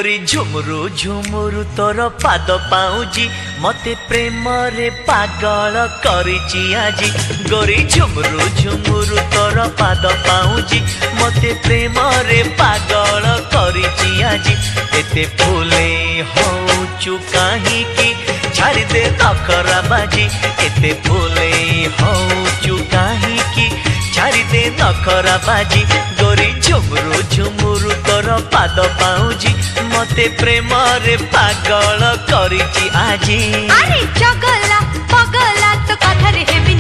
गोरी झुमुरु झुमुरु तोर पाद पाउजी मते प्रेम रे पागल करिची आजी। गोरी झुमुरु झुमुरु तोर पाद पाउजी मते प्रेम रे पागल करिची आजी। एते फूले होचु काहे की छाड़ी दे नखरा बाजी। एते फूले होचु काहे की छाड़ी दे नखरा बाजी। गोरी झुमुरु झुमुरु तोर पाद पाउजी मते प्रेम रे पागल करिची आजी। अरे चगला पगला तो कथा रे हेबी